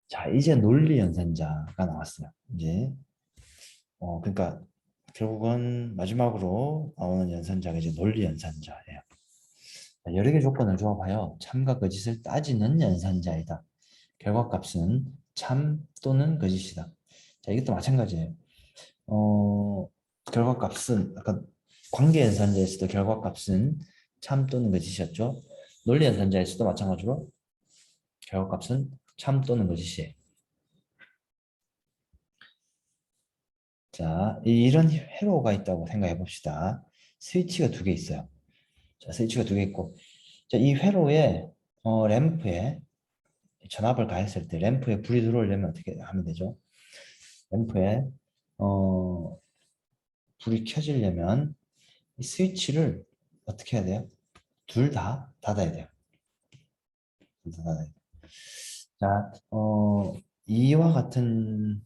자, 이제 논리 연산자가 나왔어요. 이제 그러니까 결국은 마지막으로 나오는 연산자가 이제 논리 연산자예요. 자, 여러 개 조건을 조합하여 참과 거짓을 따지는 연산자이다. 결과값은 참 또는 거짓이다. 자, 이것도 마찬가지예요. 결과값은 아까 관계 연산자에서도 결과값은 참 또는 거짓이었죠. 논리 연산자에서도 마찬가지로 결과값은 참 또는 거짓이에요. 자, 이런 회로가 있다고 생각해 봅시다. 스위치가 두 개 있어요. 자, 스위치가 두 개 있고, 자, 이 회로에 램프에 전압을 가했을 때 램프에 불이 들어오려면 어떻게 하면 되죠? 램프에 어, 불이 켜지려면 이 스위치를 어떻게 해야 돼요? 둘 다 닫아야 돼요. 둘 다 닫아야 돼요. 자, 이와 같은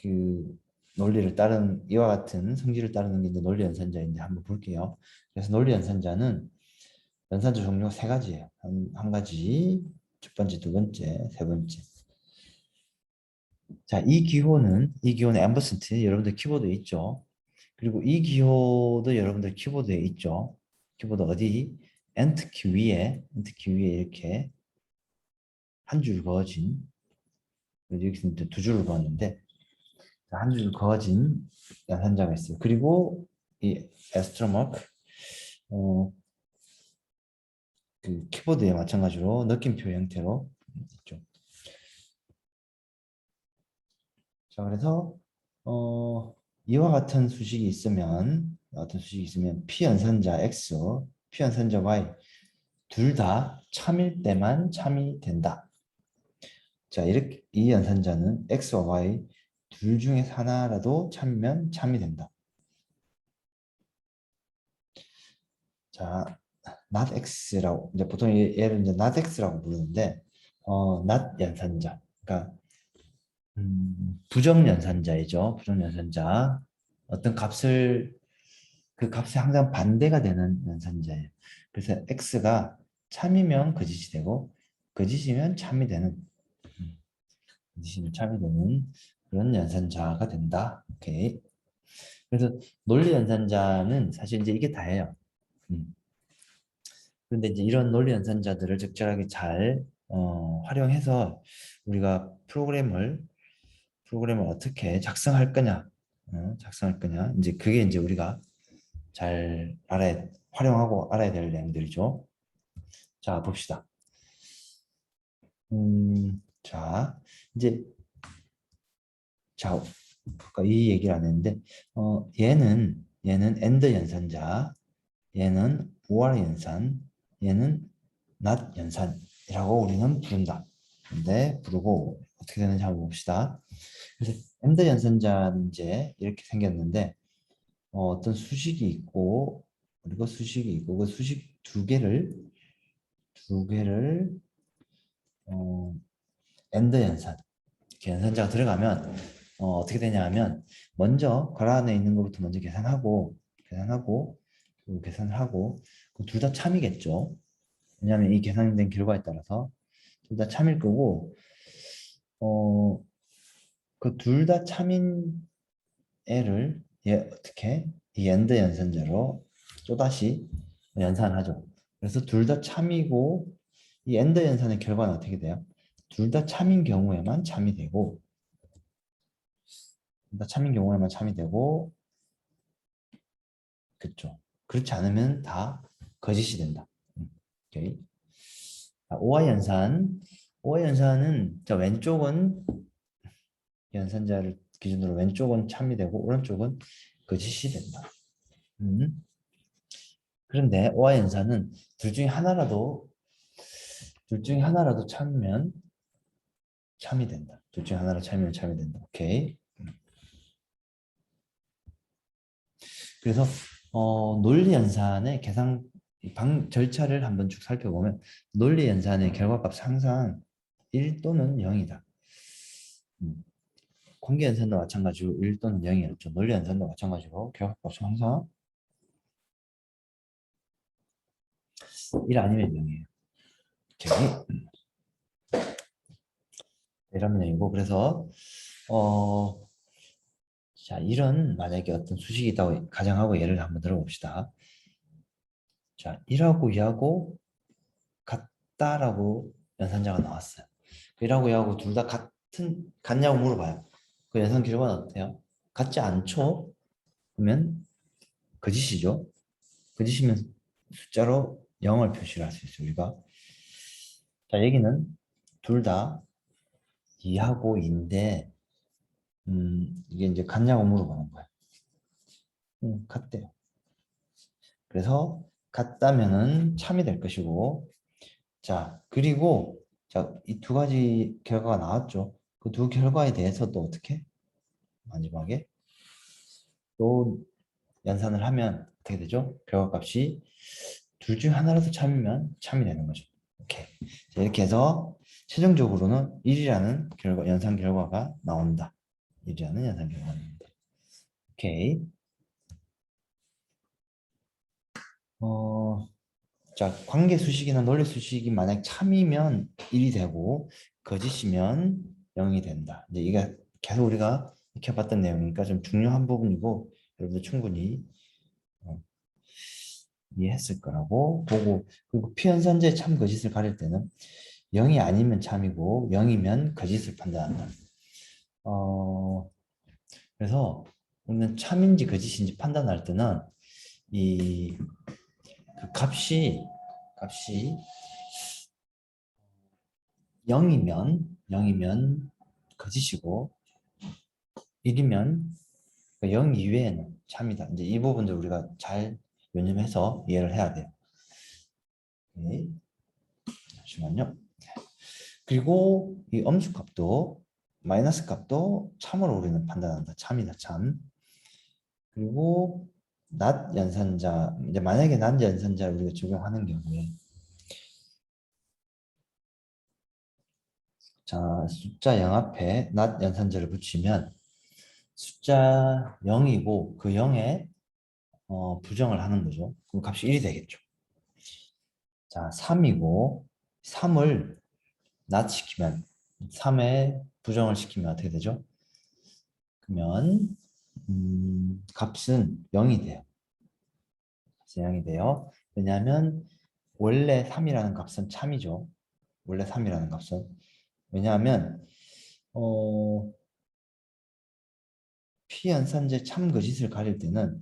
그 논리를 따른 이와 같은 성질을 따르는 게 이제 논리 연산자인데 한번 볼게요. 그래서 논리 연산자는 연산자 종류가 세 가지예요. 한 가지, 첫 번째, 두 번째, 세 번째. 자, 이 기호는 앰버센트 여러분들 키보드에 있죠. 그리고 이 기호도 여러분들 키보드에 있죠. 키보드 어디? 엔트키 위에 이렇게 한 줄 그어진 여기 두 줄을 그었는데 한 줄 그어진 연산자가 있어요. 그리고 이 에스트로마크 어, 그 키보드에 마찬가지로 느낌표 형태로 있죠. 자, 그래서 이와 같은 수식이 있으면 p 연산자 x, p 연산자 y 둘 다 참일 때만 참이 된다. 자, 이렇게 이 연산자는 x와 y 둘 중에 하나라도 참이면 참이 된다. 자, not x라고 이제 보통 얘를 이제 not x라고 부르는데 not 연산자. 그러니까 부정 연산자이죠. 부정 연산자. 어떤 값을 그 값에 항상 반대가 되는 연산자예요. 그래서 x가 참이면 거짓이 되고 거짓이면 참이 되는 거짓이면 참이 되는 그런 연산자가 된다. 오케이. 그래서 논리 연산자는 사실 이제 이게 다예요. 음. 그런데 이제 이런 논리 연산자들을 적절하게 잘 활용해서 우리가 프로그램을 어떻게 작성할 거냐, 작성할 거냐. 이제 그게 이제 우리가 잘 활용하고 알아야 될 내용들이죠. 자, 봅시다. 자, 이제, 자, 아까 이 얘기를 안 했는데, 얘는 AND 연산자, 얘는 OR 연산, 얘는 NOT 연산이라고 우리는 부른다. 근데 부르고 어떻게 되는지 한번 봅시다. 그래서 AND 연산자는 이제 이렇게 생겼는데, 어떤 수식이 있고, 그리고 수식이 있고, 그 수식 두 개를 어, 엔드 연산 이렇게 연산자가 들어가면 어떻게 되냐 하면 먼저 괄호 안에 있는 것부터 먼저 계산하고 그리고 계산을 하고 둘 다 참이겠죠. 왜냐하면 이 계산된 결과에 따라서 둘 다 참일 거고 그 둘 다 참인 애를 어떻게 이 엔드 연산자로 또다시 연산하죠. 그래서 둘 다 참이고 이 엔드 연산의 결과는 어떻게 돼요? 둘 다 참인 경우에만 참이 되고 둘 다 참인 경우에만 참이 되고 그렇죠. 그렇지 않으면 다 거짓이 된다. 오케이. 자, 오화 연산. 오화 연산은 자, 왼쪽은 연산자를 기준으로 왼쪽은 참이 되고 오른쪽은 거짓이 된다. 음. 그런데 오화 연산은 둘 중에 하나라도 참으면 참이 된다. 둘 중에 하나로 참으면 참이 된다. 오케이. 그래서 논리 연산의 계산 절차를 한번 쭉 살펴보면 논리 연산의 결과값 항상 1 또는 0이다. 관계 연산도 마찬가지로 1 또는 0이었죠. 논리 연산도 마찬가지로 결과값은 항상 1 아니면 0이에요. 오케이. 이런 내용이고 그래서 어, 자 이런 만약에 어떤 수식이 있다고 가정하고 예를 한번 들어봅시다. 자 1하고 2하고 같다라고 연산자가 나왔어요. 1하고 2하고 둘 다 같냐고 물어봐요. 그 연산 결과는 어때요? 같지 않죠? 그러면 거짓이죠. 거짓이면 숫자로 0을 표시를 할 수 있어요. 우리가 자 여기는 둘 다 2하고 2인데 이게 이제 같냐고 물어보는 거예요. 같대요. 그래서 같다면은 참이 될 것이고 자 그리고 자 이 두 가지 결과가 나왔죠. 그 두 결과에 대해서 또 어떻게 마지막에 또 연산을 하면 어떻게 되죠? 결과값이 둘 중 하나라도 참이면 참이 되는 거죠. 오케이. 자, 이렇게 해서 최종적으로는 1이라는 결과, 연산 결과가 나온다. 1이라는 연산 결과가 나온다. 오케이. 어, 자, 관계 수식이나 논리 수식이 만약 참이면 1이 되고 거짓이면 0이 된다. 이제 이게 계속 우리가 익혀봤던 내용이니까 좀 중요한 부분이고 여러분들 충분히 어, 이해했을 거라고 보고 그리고 피연산제 참 거짓을 가릴 때는 0이 아니면 참이고 0이면 거짓을 판단한다. 어, 그래서 우리는 참인지 거짓인지 판단할 때는 이 그 값이 0이면 거짓이고 1이면 0 이외에는 참이다. 이제 이 부분들 우리가 잘 유념해서 이해를 해야 돼요. 네. 잠시만요. 그리고 이 엄수값도 마이너스 값도 참으로 우리는 판단한다. 참이다, 참. 그리고 낫 연산자, 이제 만약에 낫 연산자를 우리가 적용하는 경우에 자, 숫자 0 앞에 낫 연산자를 붙이면 숫자 0이고 그 0에 부정을 하는 거죠. 그럼 값이 1이 되겠죠. 자, 3이고 3을 낫시키면 3에 부정을 시키면 어떻게 되죠? 그러면 값은 0이 돼요. 값은 0이 돼요. 왜냐하면 원래 3이라는 값은 참이죠. 원래 3이라는 값은. 왜냐하면 어, 피연산제 참 거짓을 가릴 때는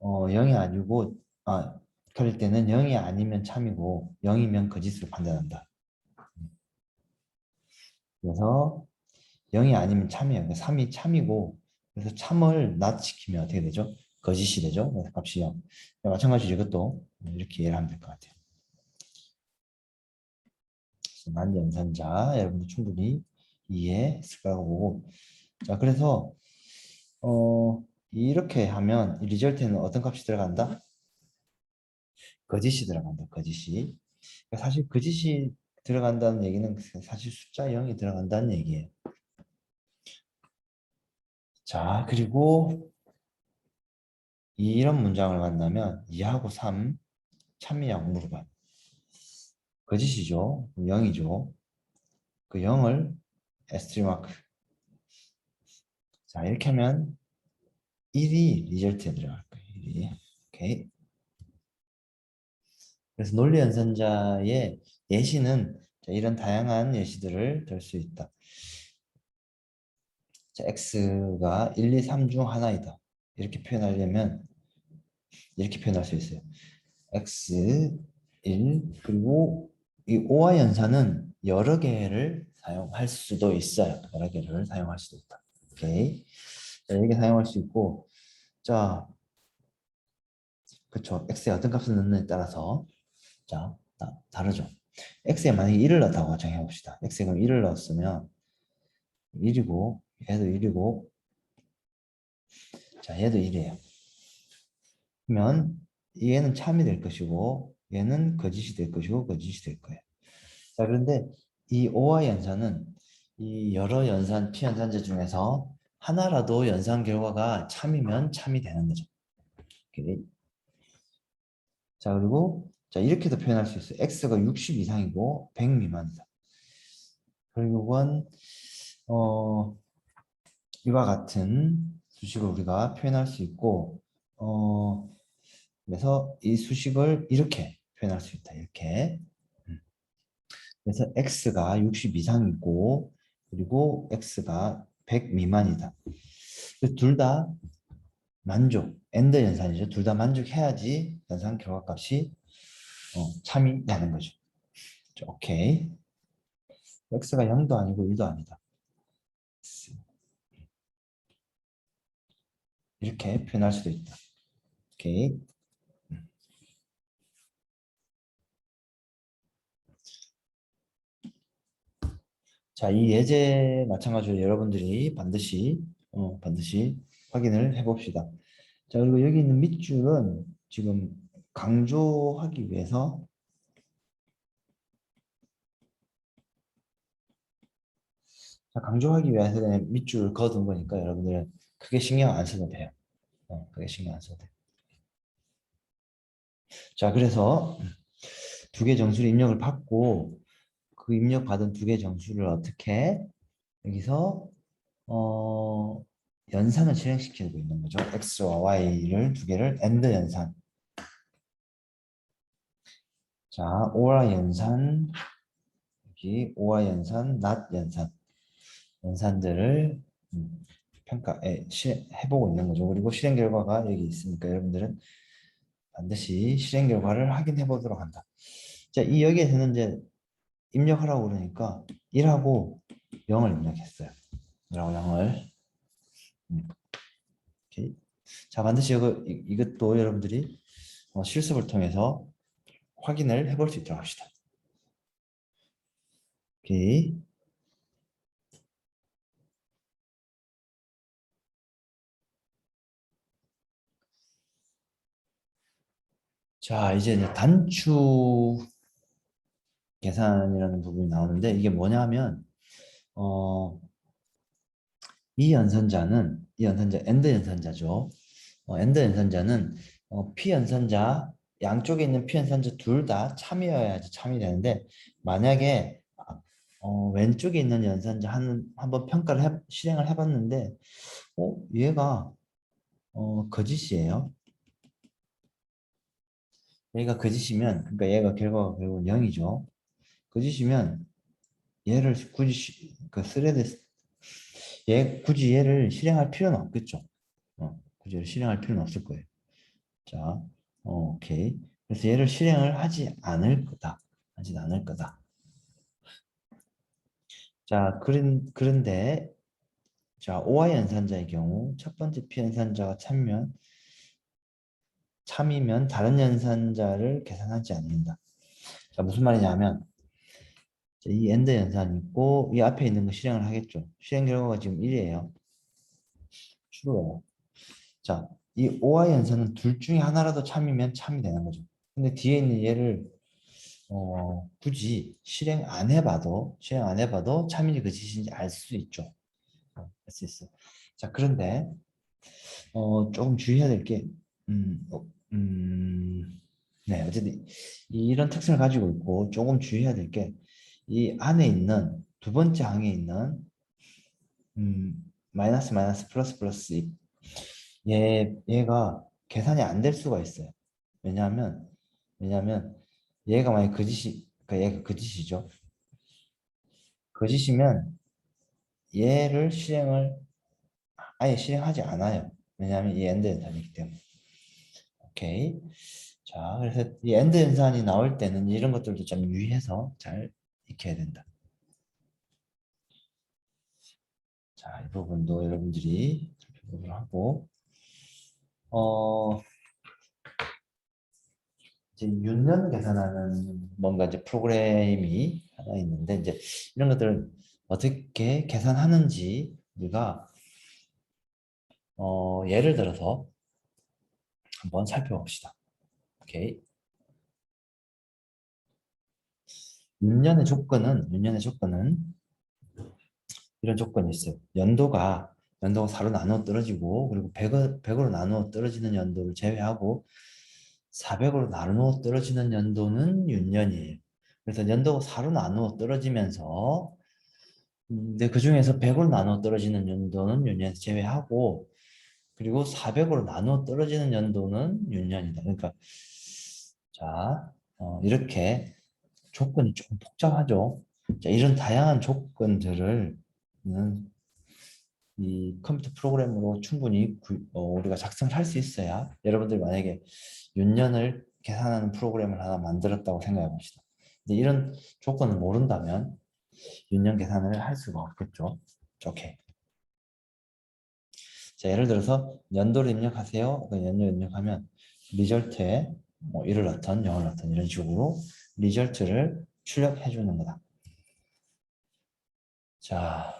0이 아니고 가릴 때는 0이 아니면 참이고 0이면 거짓으로 판단한다. 그래서 0이 아니면 참이에요. 그러니까 3이 참이고 그래서 참을 낫시키면 어떻게 되죠? 거짓이 되죠. 그래서 값이 0. 마찬가지로 이것도 이렇게 이해를 하면 될 것 같아요. 난연산자 여러분들 충분히 이해했을 거라고 보고 자 그래서 이렇게 하면 이 리절트에는 어떤 값이 들어간다? 거짓이 들어간다. 거짓이. 그러니까 사실 거짓이 들어간다는 얘기는 사실 숫자 0이 들어간다는 얘기예요. 자 그리고 이런 문장을 만나면 2하고 3 참이냐고 물어봐요. 거짓이죠. 0이죠. 그 0을 에스트리 마크. 자 이렇게 하면 1이 리절트에 들어갈 거예요. 1이. 오케이. 그래서 논리 연산자의 예시는 이런 다양한 예시들을 들 수 있다. 자, x가 1, 2, 3 중 하나이다. 이렇게 표현하려면 이렇게 표현할 수 있어요. x 1 그리고 이 오와 연산은 여러 개를 사용할 수도 있어요. 여러 개를 사용할 수도 있다. 오케이. 자, 이렇게 사용할 수 있고 자, 그쵸. x에 어떤 값을 넣느냐에 따라서 자, 다르죠. x에 만약에 1을 넣었다고 가정해 봅시다. x에 그럼 1을 넣었으면 1이고 얘도 1이고 자, 얘도 1이에요. 그러면 얘는 참이 될 것이고 얘는 거짓이 될 것이고 거짓이 될 거예요. 자, 그런데 이 오와 연산은 이 여러 연산, 피연산제 중에서 하나라도 연산 결과가 참이면 참이 되는 거죠. 오케이. 자, 그리고 자, 이렇게도 표현할 수 있어요. x가 60 이상이고 100 미만이다. 결국은 이와 같은 수식을 우리가 표현할 수 있고 그래서 이 수식을 이렇게 표현할 수 있다. 이렇게. 그래서 x가 60 이상이고 그리고 x가 100 미만이다. 둘 다 만족, AND 연산이죠. 둘 다 만족해야지 연산 결과값이 참이 되는 거죠. 오케이. x가 0도 아니고 1도 아니다. 이렇게 표현할 수도 있다. 오케이. 자, 이 예제 마찬가지로 여러분들이 반드시 확인을 해봅시다. 자, 그리고 여기 있는 밑줄은 지금 강조하기 위해서 그냥 밑줄을 그어둔 거니까 여러분들은 크게 신경 안 써도 돼요. 크게 신경 안 써도 돼요. 자, 그래서 두 개 정수를 입력을 받고 그 입력받은 두 개 정수를 어떻게 여기서 연산을 실행시키고 있는 거죠. x와 y를 두 개를 AND 연산. 자, OR 연산, 여기 OR 연산, NOT 연산. 연산들을 해보고 있는 거죠. 그리고 실행 결과가 여기 있으니까 여러분들은 반드시 실행 결과를 확인해 보도록 한다. 자, 이 여기에서는 이제 입력하라고 그러니까 1하고 0을 입력했어요. 1하고 0을. 오케이. 자, 반드시 이것도 여러분들이 실습을 통해서 확인을 해볼 수 있도록 합시다. 오케이. 자, 이제 단축 계산이라는 부분이 나오는데 이게 뭐냐면 이 연산자는 AND 연산자죠. AND 연산자는 P 연산자 양쪽에 있는 P 연산자 둘 다 참이어야지 참이 되는데 만약에 왼쪽에 있는 연산자 한번 실행을 해봤는데 얘가 거짓이에요. 얘가 거짓이면 그러니까 얘가 결과가 결국 0이죠. 거짓이면 얘를 굳이 굳이 얘를 실행할 필요는 없겠죠. 굳이 얘를 실행할 필요는 없을 거예요. 자, 오케이. 그래서 얘를 실행을 하지 않을 거다. 하지 않을 거다. 자, 그런데 자, OI 연산자의 경우 첫 번째 P 연산자가 참이면 다른 연산자를 계산하지 않는다. 자, 무슨 말이냐면 이 엔드 연산이 있고 이 앞에 있는 거 실행을 하겠죠. 실행 결과가 지금 1이에요. true예요. 자, 이 OI 연산은 둘 중에 하나라도 참이면 참이 되는 거죠. 근데 뒤에 있는 얘를 굳이 실행 안 해봐도 참인지 거짓인지 알 수 있죠. 알 수 있어. 자, 그런데 조금 주의해야 될 게, 네, 어쨌든 이런 특성을 가지고 있고 조금 주의해야 될 게, 이 안에 있는 두 번째 항에 있는 마이너스 마이너스 플러스 플러스 얘가 계산이 안 될 수가 있어요. 왜냐하면 얘가 만약 그러니까 얘가 거짓이죠. 거짓이면 얘를 아예 실행하지 않아요. 왜냐하면 이 엔드 연산이기 때문에. 오케이. 자, 그래서 이 엔드 연산이 나올 때는 이런 것들도 좀 유의해서 잘 익혀야 된다. 자, 이 부분도 여러분들이 살펴보도록 하고, 이제 윤년 계산하는 뭔가 이제 프로그램이 하나 있는데, 이제 이런 것들을 어떻게 계산하는지 우리가 예를 들어서 한번 살펴봅시다. 오케이. 윤년의 조건은 이런 조건이 있어요. 연도가 4로 나누어 떨어지고 그리고 100으로 나누어 떨어지는 연도를 제외하고 400으로 나누어 떨어지는 연도는 윤년이에요. 그래서 연도가 4로 나누어 떨어지면서 근데 그 중에서 100으로 나눠 떨어지는 연도는 윤년에서 제외하고 그리고 400으로 나눠 떨어지는 연도는 윤년이다. 그러니까 자 이렇게 조건이 조금 복잡하죠. 자, 이런 다양한 조건들을 이 컴퓨터 프로그램으로 충분히 우리가 작성을 할 수 있어야 여러분들이 만약에 윤년을 계산하는 프로그램을 하나 만들었다고 생각해 봅시다. 근데 이런 조건을 모른다면 윤년 계산을 할 수가 없겠죠. 오케이. 자, 예를 들어서 연도를 입력하세요. 그 연도 입력하면 리절트에 뭐 1을 넣든 0을 넣든 이런 식으로 리절트를 출력해 주는 거다. 자,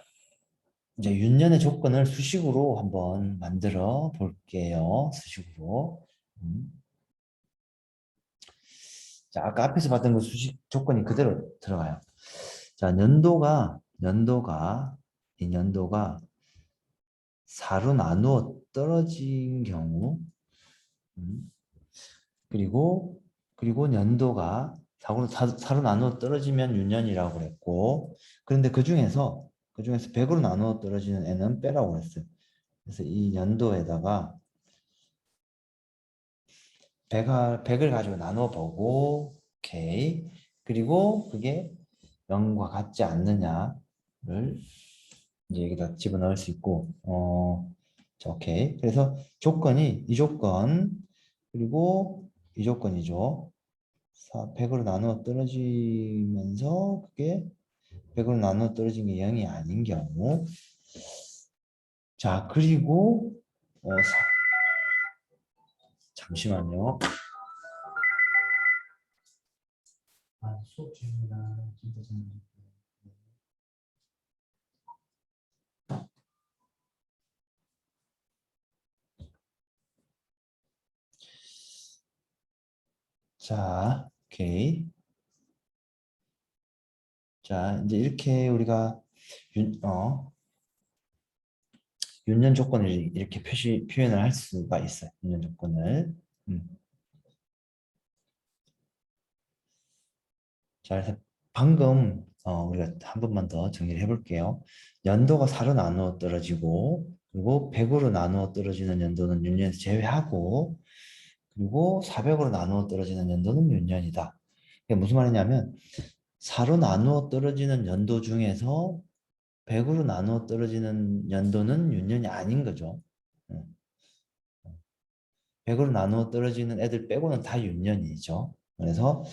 이제 윤년의 조건을 수식으로 한번 만들어 볼게요. 수식으로. 음. 자, 아까 앞에서 봤던 그 수식 조건이 그대로 들어가요. 자, 이 연도가 4로 나누어 떨어진 경우, 음, 그리고 연도가 4로 나누어 떨어지면 윤년이라고 그랬고, 그런데 그 중에서 100으로 나누어 떨어지는 애는 빼라고 그랬어요. 그래서 이 연도에다가 100을 가지고 나눠 보고, 오케이. 그리고 그게 0과 같지 않느냐를 이제 여기다 집어넣을 수 있고, 자, 오케이. 그래서 조건이 이 조건, 그리고 이 조건이죠. 100으로 나누어 떨어지면서 그게 100으로 나누어 떨어진 게 0이 아닌 경우. 자, 그리고, 잠시만요. 수업 중입니다. 진짜 재밌네요. 자, 오케이. 자, 이제 이렇게 우리가 윤, 어, 윤년 조건을 이렇게 표현을 할 수가 있어요. 윤년 조건을. 음. 자, 그래서 방금 우리가 한 번만 더 정리를 해볼게요. 연도가 4로 나누어 떨어지고 그리고 100으로 나누어 떨어지는 연도는 윤년에서 제외하고 그리고 400으로 나누어 떨어지는 연도는 윤년이다. 이게 무슨 말이냐면 4로 나누어 떨어지는 연도 중에서 100으로 나누어 떨어지는 연도는 윤년이 아닌 거죠. 100으로 나누어 떨어지는 애들 빼고는 다 윤년이죠. 그래서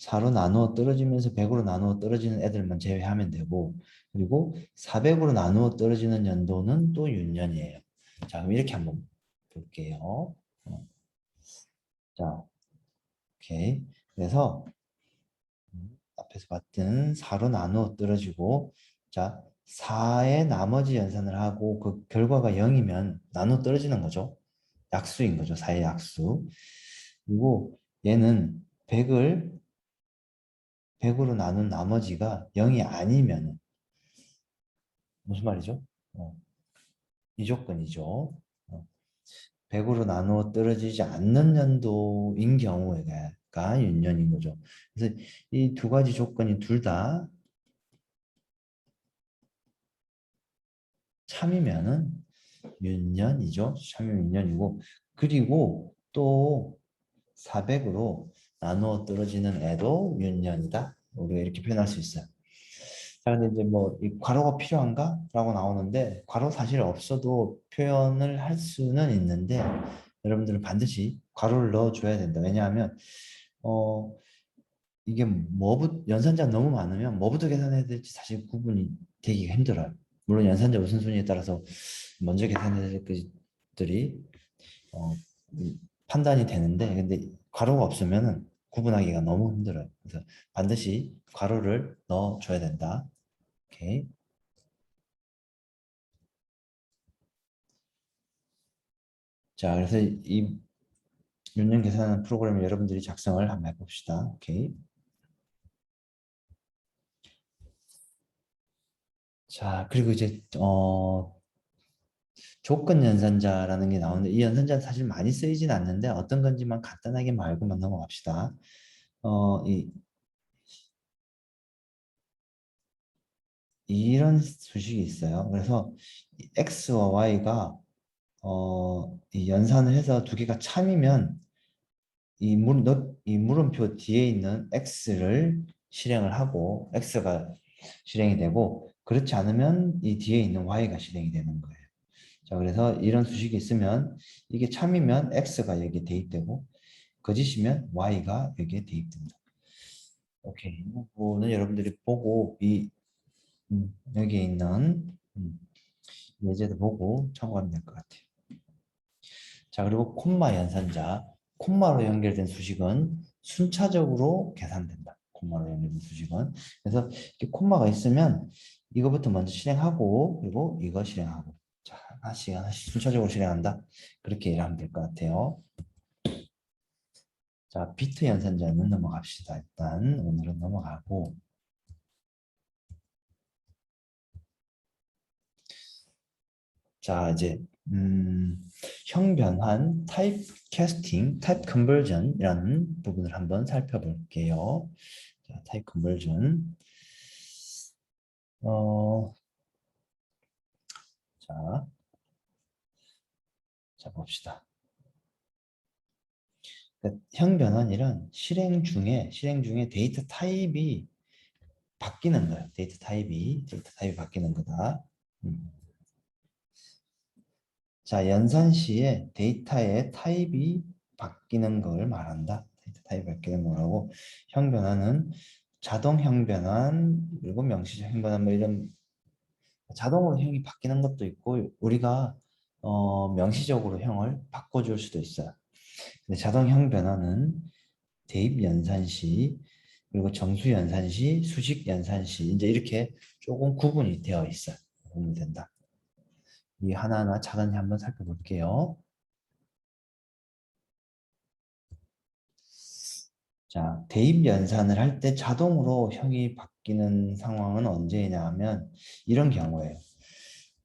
4로 나누어 떨어지면서 100으로 나누어 떨어지는 애들만 제외하면 되고 그리고 400으로 나누어 떨어지는 연도는 또 윤년이에요. 자, 그럼 이렇게 한번 볼게요. 자, 오케이. 그래서 앞에서 봤던 4로 나누어 떨어지고 자, 4의 나머지 연산을 하고 그 결과가 0이면 나누어 떨어지는 거죠. 약수인 거죠. 4의 약수. 그리고 얘는 100으로 나눈 나머지가 0이 아니면 무슨 말이죠? 이 조건이죠. 100으로 나누어 떨어지지 않는 연도인 경우가 윤년인 거죠. 그래서 이 두 가지 조건이 둘 다 참이면은 윤년이죠. 참이면 윤년이고 그리고 또 400으로 나누어 떨어지는 애도 윤년이다. 우리가 이렇게 표현할 수 있어요. 자, 근데 이제 뭐, 이 괄호가 필요한가? 라고 나오는데, 괄호 사실 없어도 표현을 할 수는 있는데, 여러분들은 반드시 괄호를 넣어줘야 된다. 왜냐하면, 어, 이게 연산자 너무 많으면 뭐부터 계산해야 될지 사실 구분이 되기가 힘들어요. 물론 연산자 우선순위에 따라서 먼저 계산해야 될 것들이, 어, 판단이 되는데, 근데 괄호가 없으면은 구분하기가 너무 힘들어요. 그래서 반드시 괄호를 넣어줘야 된다. 오케이. 자, 그래서 이 윤년 계산하는 프로그램을 여러분들이 작성을 한번 해봅시다. 오케이. 자, 그리고 이제 조건 연산자라는 게 나오는데 이 연산자는 사실 많이 쓰이진 않는데 어떤 건지만 간단하게 말고만 넘어갑시다. 이 이런 수식이 있어요. 그래서 이 x와 y가 이 연산을 해서 두 개가 참이면 이 물음표 뒤에 있는 x를 실행을 하고 x가 실행이 되고 그렇지 않으면 이 뒤에 있는 y가 실행이 되는 거예요. 자, 그래서 이런 수식이 있으면 이게 참이면 x가 여기에 대입되고 거짓이면 y가 여기에 대입됩니다. 오케이. 이 부분은 여러분들이 보고 여기에 있는 예제도 보고 참고하면 될 것 같아요. 자, 그리고 콤마 연산자. 콤마로 연결된 수식은 순차적으로 계산된다. 콤마로 연결된 수식은. 그래서 이렇게 콤마가 있으면 이거부터 먼저 실행하고 그리고 이거 실행하고. 자, 하나씩 순차적으로 실행한다. 그렇게 일하면 될 것 같아요. 자, 비트 연산자는 넘어갑시다. 일단 오늘은 넘어가고. 자, 이제 형변환, 타입 캐스팅, 타입 컨버전이라는 부분을 한번 살펴볼게요. 자, 타입 컨버전. 어, 자, 자 봅시다. 그러니까 형변환이란 실행 중에 데이터 타입이 바뀌는 거예요. 데이터 타입이 바뀌는 거다. 음. 자, 연산 시에 데이터의 타입이 바뀌는 걸 말한다. 데이터 타입이 바뀌는 거라고. 형변환은 자동 형변환 그리고 명시적 형변환 뭐 이런 자동으로 형이 바뀌는 것도 있고 우리가 명시적으로 형을 바꿔줄 수도 있어요. 근데 자동 형 변환은 대입 연산 시 그리고 정수 연산 시, 수식 연산 시 이제 이렇게 조금 구분이 되어 있어요. 보면 된다. 이 하나하나 차근히 한번 살펴볼게요. 자, 대입 연산을 할 때 자동으로 형이 바뀌는 상황은 언제냐 하면 이런 경우에요.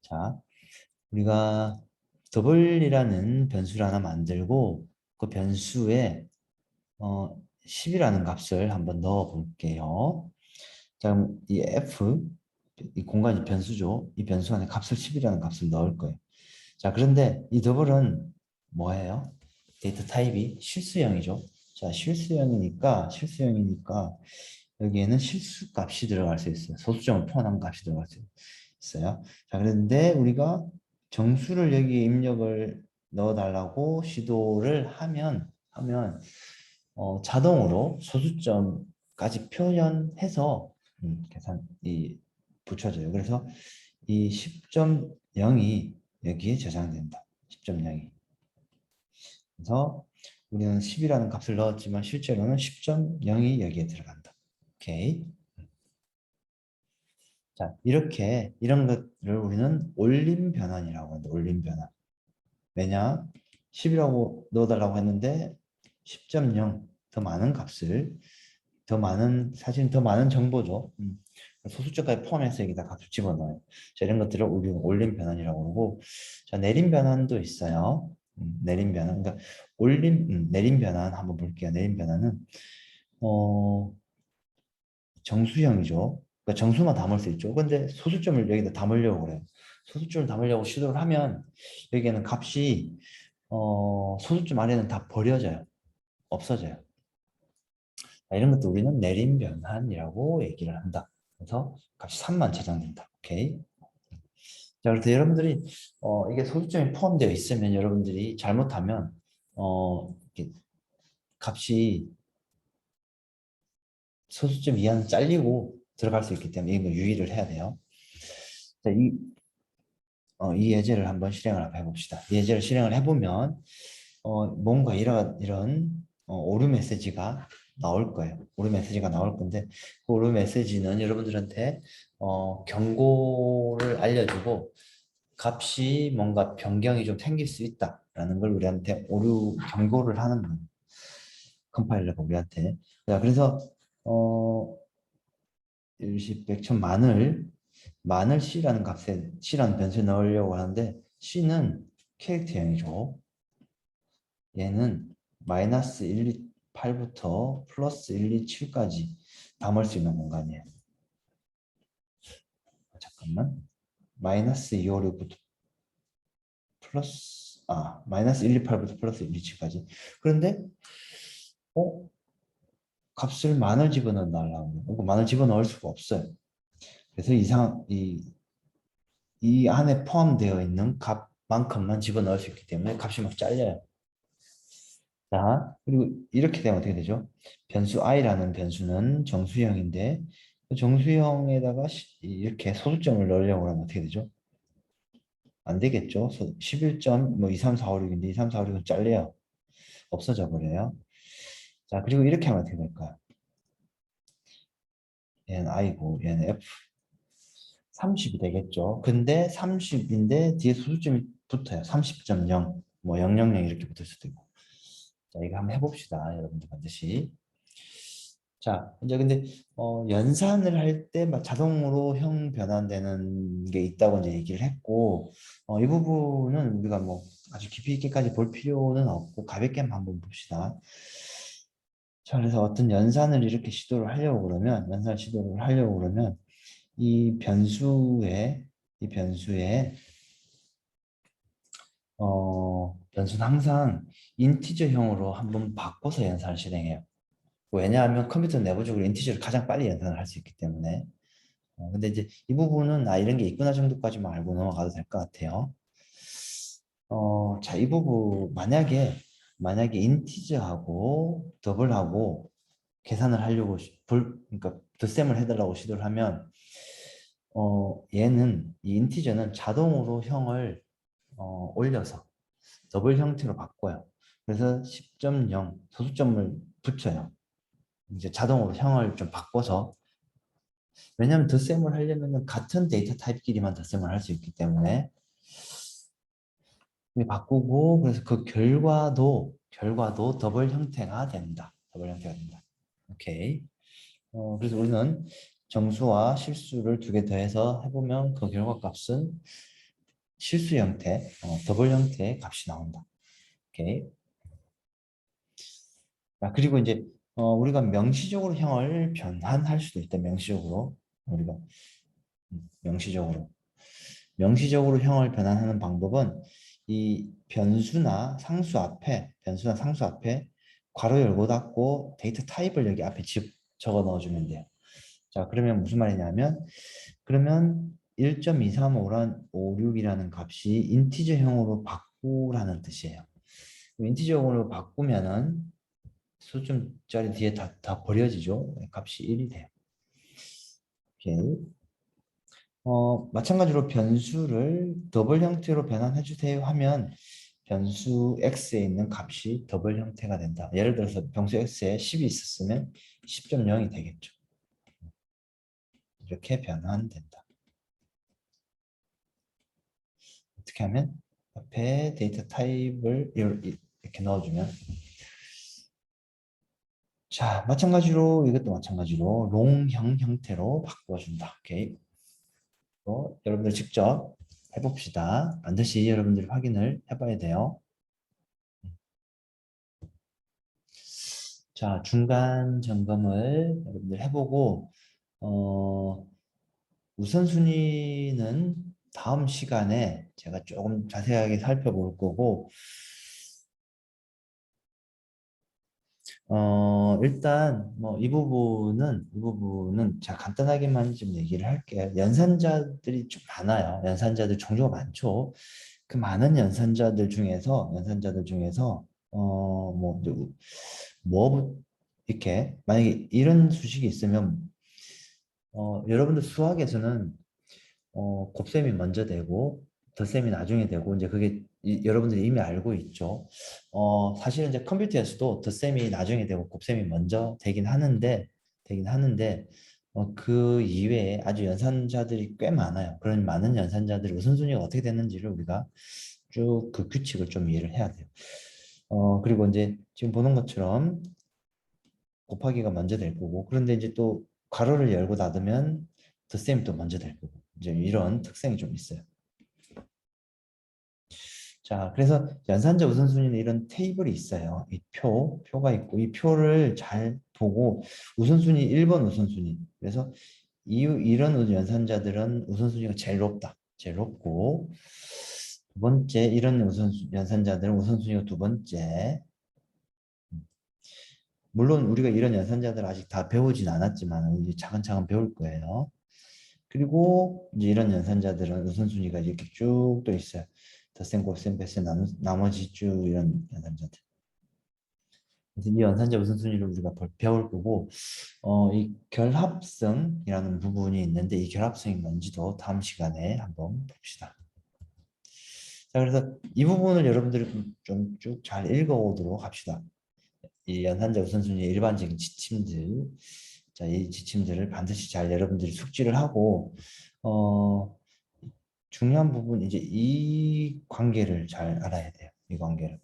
자, 우리가 더블이라는 변수를 하나 만들고 그 변수에 10이라는 값을 한번 넣어 볼게요. 자, 그럼 이 f, 이 공간이 변수죠. 이 변수 안에 값을 10이라는 값을 넣을 거예요. 자, 그런데 이 더블은 뭐예요? 데이터 타입이 실수형이죠. 자, 실수형이니까 여기에는 실수 값이 들어갈 수 있어요. 소수점을 포함한 값이 들어갈 수 있어요. 자, 그런데 우리가 정수를 여기에 입력을 넣어달라고 시도를 하면 자동으로 소수점까지 표현해서 붙여져요. 그래서 이 10.0이 여기에 저장된다. 10.0이. 그래서 우리는 10이라는 값을 넣었지만 실제로는 10.0이 여기에 들어간다. 오케이. 자, 이런 것들을 우리는 올림 변환이라고 한다. 올림 변환. 왜냐? 10이라고 넣어달라고 했는데 10.0 더 많은 값을 사실 더 많은 정보죠. 소수점까지 포함해서 여기다 값을 집어넣어요. 자, 이런 것들을 우리가 올림 변환이라고 그러고, 자, 내림 변환도 있어요. 내림 변환. 그러니까 내림 변환 한번 볼게요. 내림 변환은 어, 정수형이죠. 그러니까 정수만 담을 수 있죠. 근데 소수점을 여기다 담으려고 그래요. 소수점을 담으려고 시도를 하면 여기에는 값이 소수점 아래는 다 버려져요. 없어져요. 이런 것도 우리는 내림 변환이라고 얘기를 한다. 그래서 값이 3만 저장된다. 오케이. 자, 그래서 여러분들이 이게 소수점이 포함되어 있으면 여러분들이 잘못하면 이렇게 값이 소수점 이하는 잘리고 들어갈 수 있기 때문에 이거 유의를 해야 돼요. 자, 이 예제를 한번 실행을 해봅시다. 이 예제를 실행을 해보면 뭔가 이런 오류 메시지가 나올 거예요. 오류 메시지가 나올 건데 그 오류 메시지는 여러분들한테 경고를 알려주고 값이 뭔가 변경이 좀 생길 수 있다라는 걸 우리한테 오류 경고를 하는 거예요. 컴파일러가 우리한테. 자, 그래서 일십, 백천, 만을 C라는 변수에 넣으려고 하는데 C는 캐릭터형이죠. 얘는 마이너스 128부터 플러스 127까지 담을 수 있는 공간이에요. 잠깐만. 마이너스 256부터 플러스 마이너스 128부터 플러스 127까지. 그런데 값을 만을 집어넣으려고 만을 집어넣을 수가 없어요. 그래서 이 안에 포함되어 있는 값만큼만 집어넣을 수 있기 때문에 값이 막 잘려요. 자, 그리고 이렇게 되면 어떻게 되죠? 변수 i라는 변수는 정수형인데 그 정수형에다가 이렇게 소수점을 넣으려고 하면 어떻게 되죠? 안 되겠죠? 11점 뭐 2, 3, 4, 5, 6인데 2, 3, 4, 5, 6은 잘려요. 없어져 버려요. 자, 그리고 이렇게 하면 어떻게 될까요? 얘는 i고 얘는 f. 30이 되겠죠. 근데 30인데 뒤에 소수점이 붙어요. 30.0, 뭐 000 이렇게 붙을 수도 있고. 자, 이거 한번 해봅시다. 여러분들 반드시. 자, 이제 근데 연산을 할 때 막 자동으로 형 변환되는 게 있다고 이제 얘기를 했고, 이 부분은 우리가 뭐 아주 깊이 있게까지 볼 필요는 없고 가볍게 한번 봅시다. 자, 그래서 어떤 연산을 이렇게 시도를 하려고 그러면, 연산 시도를 하려고 그러면 이 변수의 변수는 항상 인티저형으로 한번 바꿔서 연산을 실행해요. 왜냐하면 컴퓨터 내부적으로 인티저를 가장 빨리 연산을 할 수 있기 때문에. 근데 이제 이 부분은 이런 게 있구나 정도까지만 알고 넘어가도 될 것 같아요. 자, 이 부분 만약에 인티저하고 더블하고 계산을 하려고 그러니까 덧셈을 해달라고 시도를 하면 얘는 이 인티저는 자동으로 형을 올려서 더블 형태로 바꿔요. 그래서 10.0 소수점을 붙여요. 이제 자동으로 형을 좀 바꿔서 왜냐하면 덧셈을 하려면 같은 데이터 타입끼리만 덧셈을 할 수 있기 때문에 바꾸고 그래서 그 결과도 더블 형태가 됩니다. 더블 형태가 됩니다. 오케이. 그래서 우리는 정수와 실수를 두 개 더해서 해보면 그 결과 값은 실수 형태, 더블 형태의 값이 나온다. 오케이. 자, 그리고 이제 우리가 명시적으로 형을 변환할 수도 있다. 명시적으로 우리가 명시적으로 형을 변환하는 방법은 이 변수나 상수 앞에 괄호 열고 닫고 데이터 타입을 여기 앞에 적어 넣어주면 돼요. 자, 그러면 무슨 말이냐면 그러면 1.23556이라는 값이 인티저형으로 바꾸라는 뜻이에요. 인티저형으로 바꾸면은 수점짜리 뒤에 다 버려지죠. 값이 1이 돼요. 오케이. 마찬가지로 변수를 더블 형태로 변환해 주세요 하면 변수 x에 있는 값이 더블 형태가 된다. 예를 들어서 변수 x에 10이 있었으면 10.0이 되겠죠. 이렇게 변환된다. 어떻게 하면 앞에 데이터 타입을 이렇게 넣어주면 자, 이것도 마찬가지로 롱형 형태로 바꿔준다. 오케이. 여러분들 직접 해봅시다. 반드시 여러분들 확인을 해봐야 돼요. 자, 중간 점검을 여러분들 해보고 우선순위는 다음 시간에 제가 조금 자세하게 살펴볼 거고 일단 뭐 이 부분은 제가 간단하게만 좀 얘기를 할게요. 연산자들이 좀 많아요. 연산자들 종류가 많죠. 그 많은 연산자들 중에서 뭐 이렇게 만약에 이런 수식이 있으면 여러분들 수학에서는 곱셈이 먼저 되고 덧셈이 나중에 되고 이제 그게 여러분들이 이미 알고 있죠. 사실은 이제 컴퓨터에서도 덧셈이 나중에 되고 곱셈이 먼저 되긴 하는데 그 이외에 아주 연산자들이 꽤 많아요. 그런 많은 연산자들이 우선순위가 어떻게 됐는지를 우리가 쭉 그 규칙을 좀 이해를 해야 돼요. 그리고 이제 지금 보는 것처럼 곱하기가 먼저 될 거고 그런데 이제 또 괄호를 열고 닫으면 덧셈이 또 먼저 될 거고 이제 이런 특성이 좀 있어요. 자, 그래서 연산자 우선순위는 이런 테이블이 있어요. 이 표가 있고 이 표를 잘 보고 우선순위 1번 우선순위. 그래서 이런 연산자들은 우선순위가 제일 높다. 제일 높고 두 번째 이런 연산자들은 우선순위가 두 번째. 물론 우리가 이런 연산자들 아직 다 배우진 않았지만 이제 차근차근 배울 거예요. 그리고 이제 이런 연산자들은 우선순위가 이렇게 쭉 또 있어요. 덧셈, 곱셈, 뺄셈, 나머지 쭉 이런 연산자들. 그래서 이 연산자 우선순위를 우리가 배울 거고, 이 결합성이라는 부분이 있는데 이 결합성이 뭔지도 다음 시간에 한번 봅시다. 자, 그래서 이 부분을 여러분들이 좀 쭉 잘 읽어오도록 합시다. 이 연산자 우선순위의 일반적인 지침들, 자, 이 지침들을 반드시 잘 여러분들이 숙지를 하고, 중요한 부분 이제 이 관계를 잘 알아야 돼요. 이 관계를.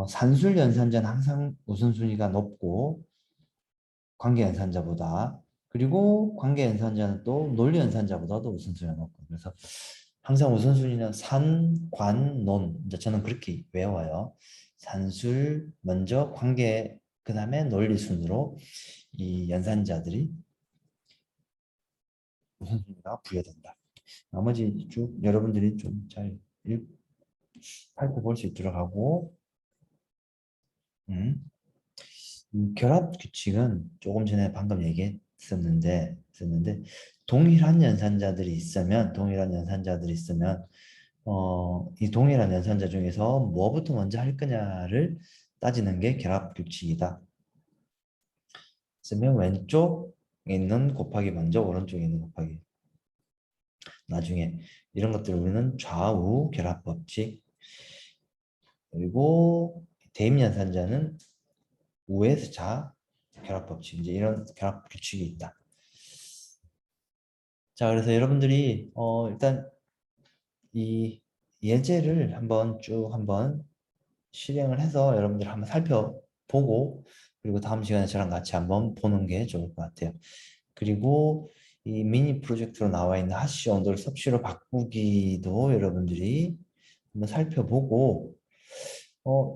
산술 연산자는 항상 우선순위가 높고 관계 연산자보다, 그리고 관계 연산자는 또 논리 연산자보다도 우선순위가 높고, 그래서 항상 우선순위는 산, 관, 논. 이제 저는 그렇게 외워요. 산술 먼저 관계, 그 다음에 논리 순으로 이 연산자들이 우선순위가 부여된다. 나머지 쭉 여러분들이 좀 잘 살펴볼 수 있도록 하고, 결합 규칙은 조금 전에 방금 얘기했었는데 동일한 연산자들이 있으면 이 동일한 연산자 중에서 뭐부터 먼저 할 거냐를 따지는 게 결합 규칙이다. 쓰면 왼쪽에 있는 곱하기 먼저, 오른쪽에 있는 곱하기 나중에, 이런 것들을 우리는 좌우 결합 법칙. 그리고 대입 연산자는 우에서 자 결합 법칙, 이제 이런 결합 규칙이 있다. 자, 그래서 여러분들이 일단 이 예제를 한번 실행을 해서 여러분들 한번 살펴보고, 그리고 다음 시간에 저랑 같이 한번 보는 게 좋을 것 같아요. 그리고 이 미니 프로젝트로 나와 있는 하시 온도를 섭씨로 바꾸기도 여러분들이 한번 살펴보고,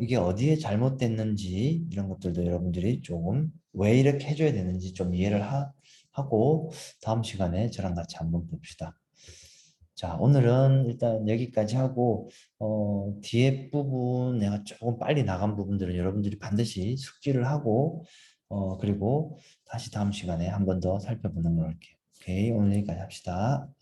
이게 어디에 잘못됐는지 이런 것들도 여러분들이 조금 왜 이렇게 해줘야 되는지 좀 이해를 하고 다음 시간에 저랑 같이 한번 봅시다. 자, 오늘은 일단 여기까지 하고, 뒤에 부분 내가 조금 빨리 나간 부분들은 여러분들이 반드시 숙지를 하고, 그리고 다시 다음 시간에 한 번 더 살펴보는 걸 할게요. 오케이, 오늘 여기까지 합시다. 네.